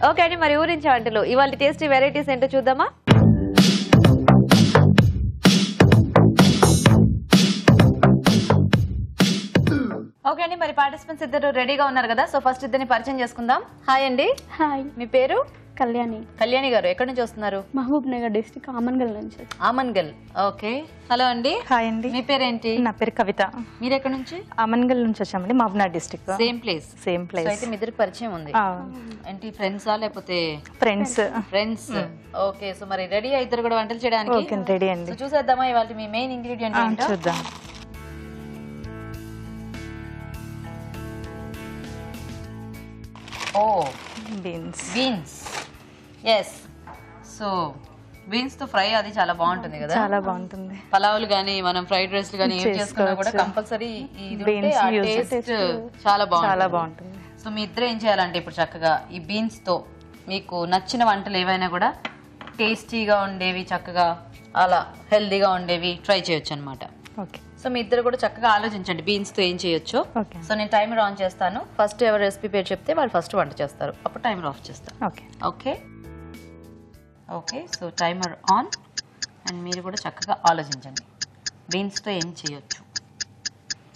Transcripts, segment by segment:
Okay అండి, మరి ఊరించే వంటలు ఇవాళ టేస్టీ వెరైటీస్ ఏంటో చూద్దామా? ఓకే అండి, మరి పార్టిసిపెంట్స్ ఇద్దరు రెడీగా ఉన్నారు కదా. సో ఫస్ట్ ఇద్దరిని పరిచయం చేసుకుందాం. హాయ్ అండి. హాయ్, మీ పేరు? కళ్యాణి. కళ్యాణి గారు ఎక్కడి నుంచి వస్తున్నారు? మహబూబ్ నగర్ డిస్ట్రిక్ట్ ఆమన్గల్ నుంచి. ఆమన్గల్. ఓకే. హలో అండి. హాయ్ అండి. మీ పేరేంటి? నా పేరు కవిత. మీరు ఎక్కడి నుంచి? ఆమన్గల్ నుంచి వచ్చామండి, Mahabubnagar district. Same place. Same place. అయితే మీ ఇద్దరికి పరిచయం ఉంది. ఏంటి ఫ్రెండ్సా లేకపోతే? ఫ్రెండ్స్. ఫ్రెండ్స్. ఓకే. సో మరి రెడీ ఇద్దరు కూడా వంటలు చేయడానికి? ఓకే, రెడీ అండి. సో చూసేద్దామా ఇవాళ మీ మెయిన్ ఇంగ్రీడియంట్ ఏంటో? చూద్దాం. Oh, beans. Beans. Yes. So beans తో ఫ్రై అది చాలా బాగుంటుంది కదా. చాలా బాగుంటుంది. పలావులు గానీ మనం ఫ్రైడ్ రైస్ గానీ ఏం చేసుకున్నా కూడా కంపల్సరీ ఇది ఉంటే ఆ టేస్ట్ చాలా బాగుంటుంది. సో మీ ఇద్దరు ఏం చేయాలంటే ఇప్పుడు చక్కగా ఈ బీన్స్ తో మీకు నచ్చిన వంటలు ఏవైనా కూడా టేస్టీగా ఉండేవి, చక్కగా అలా హెల్దీగా ఉండేవి ట్రై చేయొచ్చు అనమాట. ఓకే. సో మీ ఇద్దరు కూడా చక్కగా ఆలోచించండి బీన్స్ తో ఏం చేయొచ్చు. సో నేను టైమర్ ఆన్ చేస్తాను. ఫస్ట్ ఎవరు రెసిపీ పేరు చెప్తే వాళ్ళు ఫస్ట్ వంట చేస్తారు, అప్పుడు టైమర్ ఆఫ్ చేస్తాను. Okay. Okay. Okay. So timer on. And మీరు కూడా చక్కగా ఆలోచించండి బీన్స్తో ఏం చేయొచ్చు.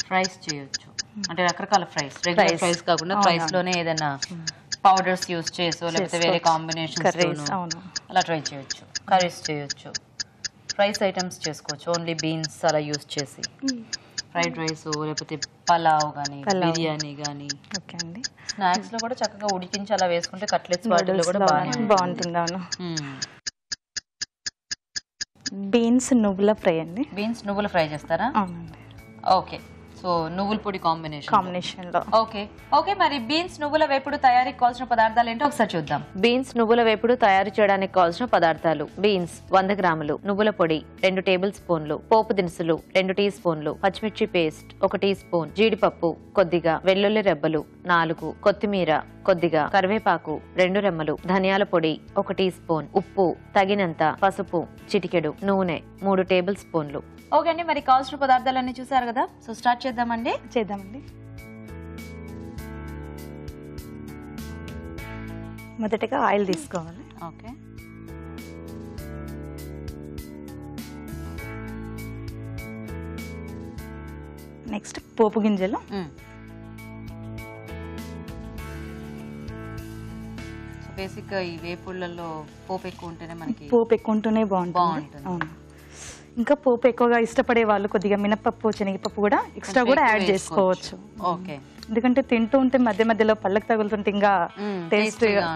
ఫ్రైస్ చేయొచ్చు అంటే రకరకాల ఫ్రైస్, రెగ్యులర్ ఫ్రైస్ కాకుండా ఫ్రైస్లోనే ఏదైనా పౌడర్స్ యూస్ చేసో లేకపోతే వేరే కాంబినేషన్స్ అలా ట్రై చేయొచ్చు. కర్రీస్ చేయొచ్చు, ఫ్రైస్ ఐటమ్స్ చేసుకోవచ్చు ఓన్లీ బీన్స్ అలా యూస్ చేసి. ఫ్రైడ్ రైస్ లేకపోతే పలావ్ కానీ బిర్యానీ కానీ. ఓకే అండి. స్నాక్స్ లో కూడా చక్కగా ఉడికించి అలా వేసుకుంటే కట్లెట్స్ వాటిలో కూడా బాగుంటుంది. అవును. బీన్స్ నువ్వుల ఫ్రై అండి. బీన్స్ నువ్వుల ఫ్రై చేస్తారా? అవునండి. ఓకే. సో నువ్వుల పొడి కాంబినేషన్ లో. ఓకే. ఓకే. మరి బీన్స్ నువ్వుల వేపుడు తయారీకి కావాల్సిన పదార్థాలు ఏంటో ఒకసారి చూద్దాం. బీన్స్ నువ్వుల వేపుడు తయారు చేయడానికి కావాల్సిన పదార్థాలు: బీన్స్ 100 గ్రాములు, నువ్వుల పొడి 2 టేబుల్ స్పూన్లు, పోపు దినుసులు 2 టీ స్పూన్లు, పచ్చిమిర్చి పేస్ట్ 1 టీ స్పూన్, జీడిపప్పు కొద్దిగా, వెల్లుల్లి రెబ్బలు 4, కొత్తిమీర కొద్దిగా, కరివేపాకు 2 రెమ్మలు, ధనియాల పొడి 1 టీ స్పూన్, ఉప్పు తగినంత, పసుపు చిటికెడు, నూనె 3 టేబుల్ స్పూన్లు. ఓకే అండి, మరి కావాల్సిన పదార్థాలన్నీ చూసారు కదా. సో స్టార్ట్ చేద్దామండి. మొదటగా ఆయిల్ తీసుకోవాలి. ఓకే. నెక్స్ట్ పోపు గింజలు. బేసిక్ గా ఈ వేపుళ్ళల్లో పోపు ఎక్కువ ఉంటేనే మనకి బాగుంటుంది. అవును. ఇంకా పోపు ఎక్కువగా ఇష్టపడే వాళ్ళు కొద్దిగా మినపప్పు, శనగపప్పు కూడా ఎక్స్ట్రా కూడా యాడ్ చేసుకోవచ్చు. ఓకే. ఎందుకంటే తింటూ ఉంటే మధ్య మధ్యలో పళ్ళకి తగులుతుంటే ఇంకా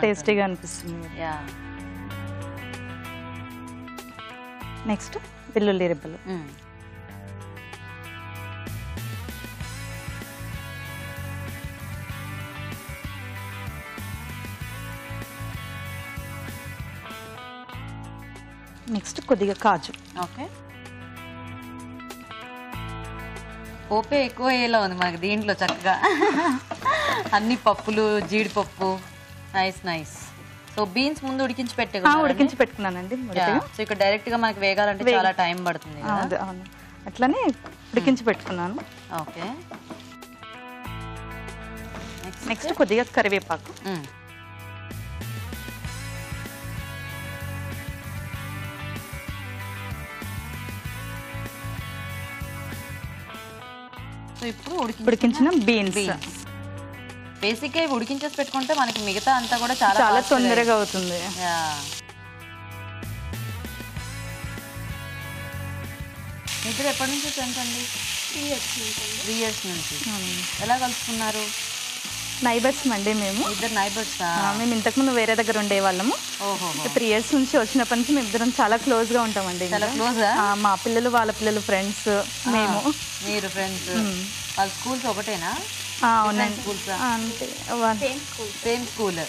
టేస్టీగా అనిపిస్తుంది. నెక్స్ట్ వెల్లుల్లి రెబ్బలు. నెక్స్ట్ కొద్దిగా కాజు. ఓకే. పోపే ఎక్కువ ఏలా ఉంది మనకి దీంట్లో చక్కగా అన్ని పప్పులు, జీడిపప్పు. Nice nice. సో బీన్స్ ముందు ఉడికించి పెట్టుకున్నానండి. సో ఇక్కడ డైరెక్ట్ గా మనకి వేగాలంటే చాలా టైం పడుతుంది. అట్లనే ఉడికించి పెట్టుకున్నాను. ఓకే. నెక్స్ట్ కొద్దిగా కరివేపాకు. ఇప్పుడు ఉడికించిన బీన్స్. బేసిక్ గా ఉడికించేసి పెట్టుకుంటే మనకి మిగతా అంతా కూడా చాలా తొందరగా అవుతుంది. ఇద్దరు ఎప్పటి నుంచి ఫ్రెండ్స్ అండి? 3 years నుంచి. ఎలా కలుసుకున్నారు? నైబర్స్ అండి మేము. ఇద్దరు నైబర్స్. మేము ఇంతకుముందు వేరే దగ్గర ఉండేవాళ్ళము. 3 years నుంచి వచ్చినప్పటి నుంచి మేము ఇద్దరం చాలా క్లోజ్ గా ఉంటామండి. చాలా క్లోజ్. మా పిల్లలు, వాళ్ళ పిల్లలు ఫ్రెండ్స్, మేము. మీరు ఫ్రెండ్స్. వాళ్ళ స్కూల్స్ ఒకటేనా? అవునండి. Same school.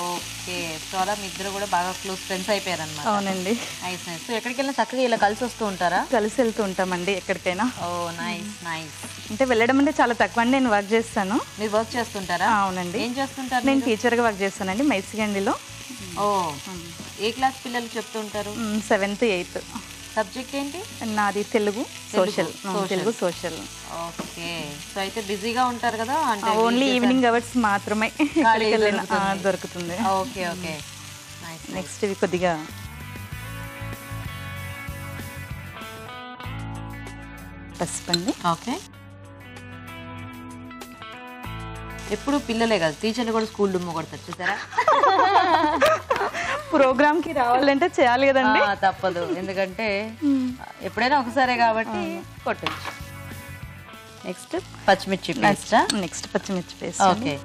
ఓకే. సో అలా మీ ఇద్దరు కూడా బాగా క్లోజ్ ఫ్రెండ్స్ అయిపోయారు అన్నమాట. అవునండి. Nice nice. సో ఎక్కడికి వెళ్ళినా చక్కగా ఇలా కలిసి వస్తూ ఉంటారా? కలిసి వెళ్తూ ఉంటామండి ఎక్కడికైనా. ఓ నైస్ నైస్. అంటే వెళ్ళడం అంటే చాలా తక్కువ అండి. నేను వర్క్ చేస్తాను. మీరు వర్క్ చేస్తుంటారా? అవునండి. ఏం చేస్తుంటారు? నేను టీచర్ గా వర్క్ చేస్తానండి మైసిగండిలో. ఓ, ఏ క్లాస్ పిల్లలు చెప్తుంటారు? 7th, 8th. సబ్జెక్ట్ ఏంటి? నాది Telugu social. Telugu social. Okay. So అయితే బిజీగా ఉంటారు కదా, అంటే ఓన్లీ ఈవినింగ్ అవర్స్ మాత్రమే దొరుకుతుంది. Okay okay. నెక్స్ట్ ఇవి కొద్దిగా పసుపండి. ఓకే. ఎప్పుడు పిల్లలే కదా, టీచర్లు కూడా స్కూల్ డుమ్ము కొడతారు చూసారా. ప్రోగ్రామ్ కి రావాలంటే చేయాలి కదండి, తప్పదు. ఎందుకంటే ఎప్పుడైనా ఒకసారే కాబట్టి కొట్టచ్చు. నెక్స్ట్ పచ్చిమిర్చి పేస్ట్. నెక్స్ట్ పచ్చిమిర్చి పేస్ట్. ఓకే.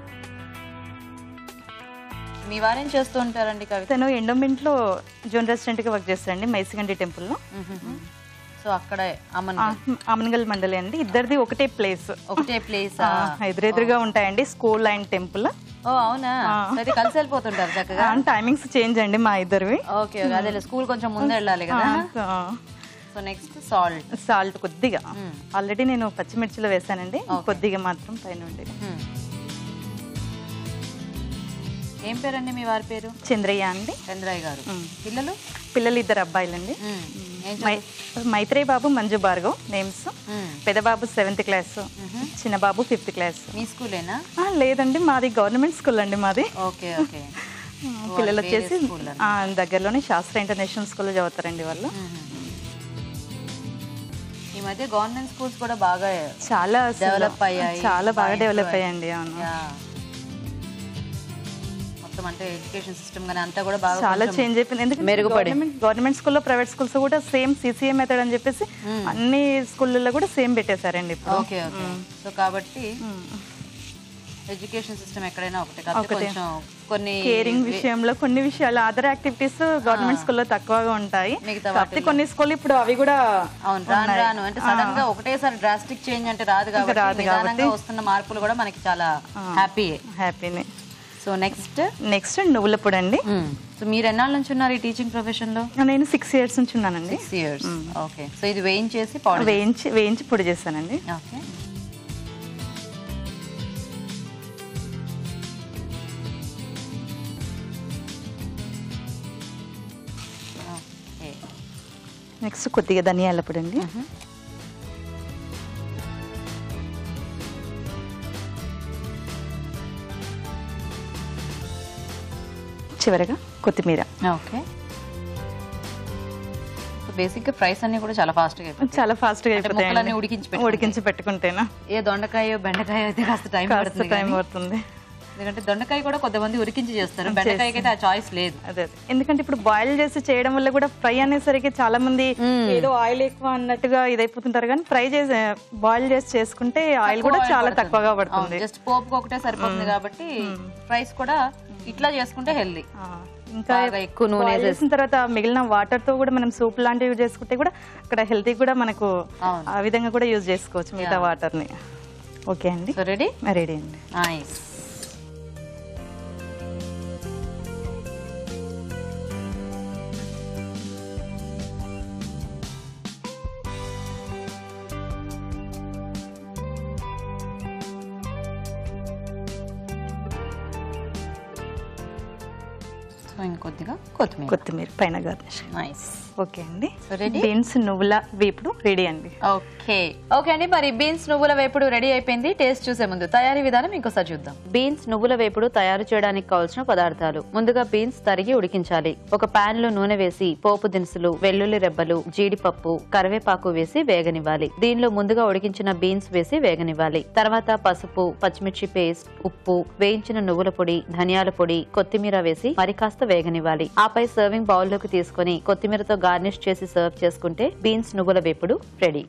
మీ వారేం చేస్తూ ఉంటారండి కవిత? తను ఎండోమెంట్ లో జోన్ రెసిడెంట్ గా వర్క్ చేస్తారండి, మైసిగండి టెంపుల్ లో. సో అక్కడ అమన్గల్ మండలి అండి. ఇద్దరిది ఒకటే ప్లేస్. ఒకటే ప్లేస్ ఎదురెదురుగా ఉంటాయండి, స్కూల్ అండ్ టెంపుల్. ఓ అవునా, అయితే కలిసి వెళ్ళిపోతుంటారు చక్కగా. టైమింగ్స్ చేంజ్ అండి మా ఇద్దరివి. ఓకే. అదే స్కూల్ కొంచెం ముందే వెళ్ళాలి కదా. So next salt. సాల్ట్ కొద్దిగా. ఆల్రెడీ నేను పచ్చిమిర్చిలో వేసానండి, కొద్దిగా మాత్రం పైన ఉండి. ఏం పేరండి మీ వారి పేరు? చంద్రయ్య అండి. చంద్రయ్య గారు. పిల్లలు? పిల్లలు ఇద్దరు అబ్బాయిలండి. మైత్రేయ బాబు, మంజు భార్గవ్ నేమ్స్. పెద్ద బాబు 7th క్లాస్, చిన్న బాబు 5th క్లాస్. మీ స్కూలేనా? లేదండి, మాది గవర్నమెంట్ స్కూల్ అండి మాది. Okay okay. పిల్లలు వచ్చేసి దగ్గరలోనే శాస్త్ర ఇంటర్నేషనల్ స్కూల్లో చదువుతారండి వాళ్ళు. ఈ మధ్య గవర్నమెంట్ స్కూల్స్ కూడా బాగా చాలా డెవలప్ అయ్యాయి. చాలా బాగా డెవలప్ అయ్యండి. అవును, అంటే ఎడ్యుకేషన్ సిస్టమ్ గానీ అంతా కూడా బాగా చాలా చేంజ్ అయిపోయింది. ఎందుకంటే మెరుగుపడి గవర్నమెంట్ స్కూల్లో, ప్రైవేట్ స్కూల్స్ కూడా సేమ్ సిసిఏ మెథడ్ అని చెప్పేసి అన్ని స్కూళ్ళల్లో కూడా సేమ్ పెట్టేశారండి ఇప్పుడు. Okay okay. సో కాబట్టి ఎడ్యుకేషన్ సిస్టమ్ ఎక్కడైనా ఒకటే కాదు, కొంచెం కొన్ని కేరింగ్ విషయంలో కొన్ని విషయాలు అదర్ యాక్టివిటీస్ గవర్నమెంట్ స్కూల్లో తక్కువగా ఉంటాయి. మిగతా కొన్ని స్కూల్ ఇప్పుడు అవి కూడా రాను అంటే సడన్ గా ఒకటేసారి డ్రాస్టిక్ చేంజ్ అంటే రాదు కాబట్టి వస్తున్న మార్పులు కూడా మనకి చాలా హ్యాపీనే. సో నెక్స్ట్ నువ్వుల పొడి అండి. సో మీరు ఎన్నాళ్ళ నుంచి ఉన్నారు ఈ టీచింగ్ ప్రొఫెషన్ లో? నేను 6 years నుంచి ఉన్నానండి. 6 years. ఓకే. సో ఇది వేయించేసి వేయించి పొడి చేశానండి. ఓకే. నెక్స్ట్ కొద్దిగా ధనియాల పొడి అండి. చివరగా కొత్తిమీర. ఓకే. బేసిక్ గా ఫ్రైస్ అన్ని కూడా చాలా ఫాస్ట్ గా అయిపోతాయి. ఉడికించి పెట్టుకుంటేనా. ఏ దొండకాయ బెండకాయ అయితే కాస్త టైం పడుతుంది. ఎందుకంటే దొండకాయ కూడా కొంతమంది ఉడికించి చేస్తారు, బెండకాయకి అయితే ఆ చాయిస్ లేదు. అదే ఎందుకంటే ఇప్పుడు బాయిల్ చేసి చేయడం వల్ల కూడా ఫ్రై అనేసరికి చాలా మంది ఏదో ఆయిల్ ఎక్కువ అన్నట్టుగా ఇదైపోతుంటారు, కానీ ఫ్రై చేసి బాయిల్ చేసి చేసుకుంటే ఆయిల్ కూడా చాలా తక్కువగా పడుతుంది. జస్ట్ పోపుకి ఒకటే సరిపోతుంది కాబట్టి ఫ్రైస్ కూడా ఇట్లా చేసుకుంటే హెల్దీ. ఇంకా ఎక్కువ నూనె వేసిన తర్వాత మిగిలిన వాటర్ తో కూడా మనం సూప్ లాంటివి చేసుకుంటే కూడా అక్కడ హెల్తీ కూడా మనకు ఆ విధంగా కూడా యూజ్ చేసుకోవచ్చు మిగతా వాటర్ ని. ఓకే అండి, రెడీ రెడీ అండి. నైస్. ఇంకొద్దిగా కొత్తిమీర పైన గార్నిష్. నైస్. ఓకే అండి, బీన్స్ నువ్వుల వేపుడు రెడీ అండి. ఓకే అండి, మరి బీన్స్ నువ్వుల వేపుడు రెడీ అయిపోయింది. టేస్ట్ చూసే ముందు తయారీ విధానం ఇంకోసారి చూద్దాం. బీన్స్ నువ్వుల వేపుడు తయారు చేయడానికి కావాల్సిన పదార్థాలు. ముందుగా బీన్స్ తరిగి ఉడికించాలి. ఒక పాన్ లో నూనె వేసి పోపు దినుసులు, వెల్లుల్లి రెబ్బలు, జీడిపప్పు, కరివేపాకు వేసి వేగనివ్వాలి. దీనిలో ముందుగా ఉడికించిన బీన్స్ వేసి వేగనివ్వాలి. తర్వాత పసుపు, పచ్చిమిర్చి పేస్ట్, ఉప్పు, వేయించిన నువ్వుల పొడి, ధనియాల పొడి, కొత్తిమీర వేసి మరి కాస్త వేగనివ్వాలి. ఆపై సర్వింగ్ బౌల్ లోకి తీసుకుని కొత్తిమీరతో గార్నిష్ చేసి సర్వ్ చేసుకుంటే బీన్స్ నువ్వుల వేపుడు రెడీ.